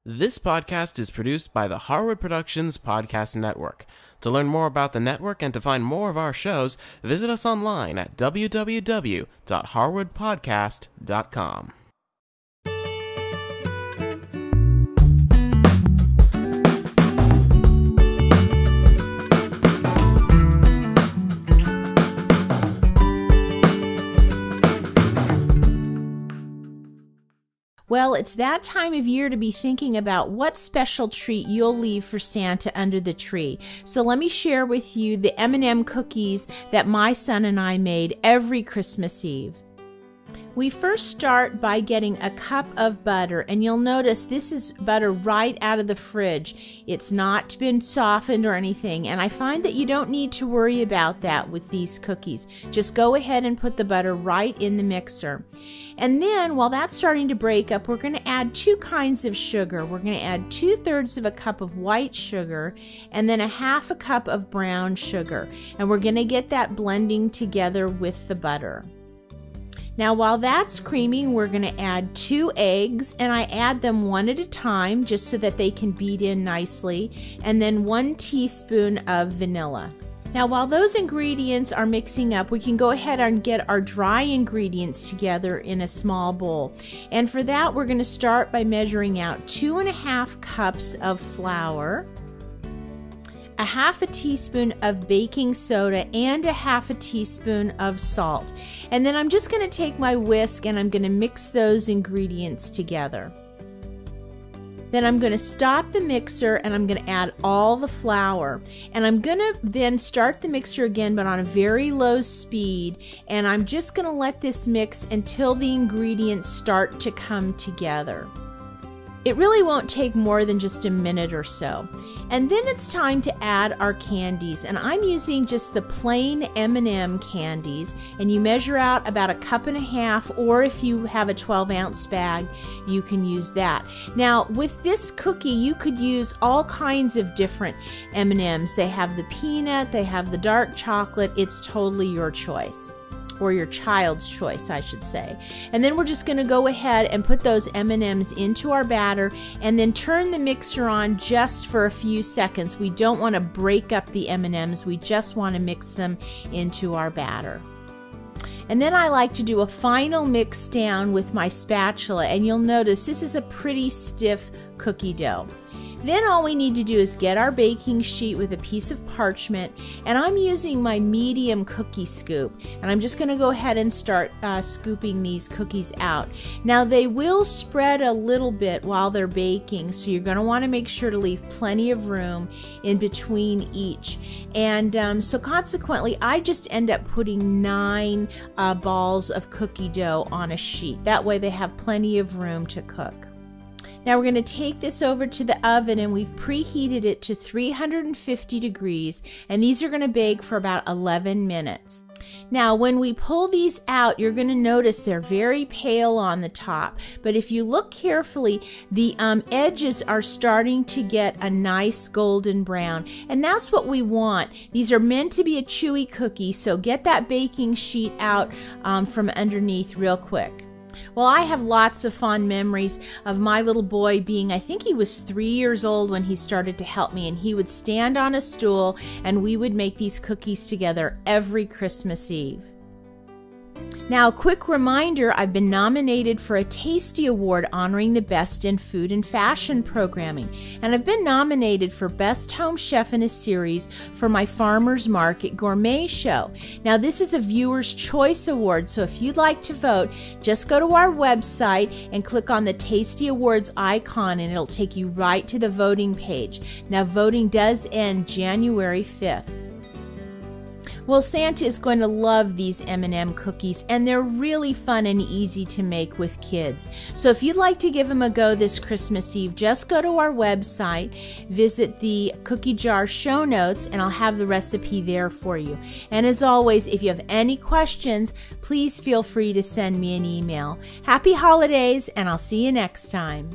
This podcast is produced by the Harwood Productions Podcast Network. To learn more about the network and to find more of our shows, visit us online at www.harwoodpodcast.com. Well, it's that time of year to be thinking about what special treat you'll leave for Santa under the tree. So let me share with you the M&M cookies that my son and I made every Christmas Eve. We first start by getting a cup of butter, and you'll notice this is butter right out of the fridge. It's not been softened or anything, and I find that you don't need to worry about that with these cookies. Just go ahead and put the butter right in the mixer. And then while that's starting to break up, we're going to add two kinds of sugar. We're going to add 2/3 of a cup of white sugar and then 1/2 a cup of brown sugar. And we're going to get that blending together with the butter. Now while that's creaming, we're going to add 2 eggs, and I add them one at a time just so that they can beat in nicely, and then 1 teaspoon of vanilla. Now while those ingredients are mixing up, we can go ahead and get our dry ingredients together in a small bowl. And for that, we're going to start by measuring out 2.5 cups of flour, 1/2 teaspoon of baking soda, and 1/2 teaspoon of salt. And then I'm just going to take my whisk and I'm going to mix those ingredients together. Then I'm going to stop the mixer and I'm going to add all the flour. And I'm going to then start the mixer again, but on a very low speed. And I'm just going to let this mix until the ingredients start to come together. It really won't take more than just a minute or so. And then it's time to add our candies. And I'm using just the plain M&M candies. And you measure out about 1.5 cups, or if you have a 12-ounce bag, you can use that. Now, with this cookie, you could use all kinds of different M&Ms. They have the peanut, they have the dark chocolate. It's totally your choice. Or your child's choice, I should say. And then we're just going to go ahead and put those M&Ms into our batter and then turn the mixer on just for a few seconds. We don't want to break up the M&Ms. We just want to mix them into our batter. And then I like to do a final mix down with my spatula, and you'll notice this is a pretty stiff cookie dough. Then all we need to do is get our baking sheet with a piece of parchment, and I'm using my medium cookie scoop, and I'm just going to go ahead and start scooping these cookies out. Now they will spread a little bit while they're baking, so you're going to want to make sure to leave plenty of room in between each. And so consequently, I just end up putting 9 balls of cookie dough on a sheet. That way they have plenty of room to cook. Now we're going to take this over to the oven, and we've preheated it to 350 degrees, and these are going to bake for about 11 minutes. Now when we pull these out, you're going to notice they're very pale on the top, but if you look carefully, the edges are starting to get a nice golden brown, and that's what we want. These are meant to be a chewy cookie, so get that baking sheet out from underneath real quick. Well, I have lots of fond memories of my little boy being, I think he was 3 years old when he started to help me, and he would stand on a stool and we would make these cookies together every Christmas Eve. Now, a quick reminder, I've been nominated for a Tasty Award honoring the best in food and fashion programming, and I've been nominated for Best Home Chef in a Series for my Farmers Market Gourmet Show. Now, this is a Viewer's Choice Award, so if you'd like to vote, just go to our website and click on the Tasty Awards icon, and it'll take you right to the voting page. Now, voting does end January 5th. Well, Santa is going to love these M&M cookies, and they're really fun and easy to make with kids. So if you'd like to give them a go this Christmas Eve, just go to our website, visit the cookie jar show notes, and I'll have the recipe there for you. And as always, if you have any questions, please feel free to send me an email. Happy holidays, and I'll see you next time.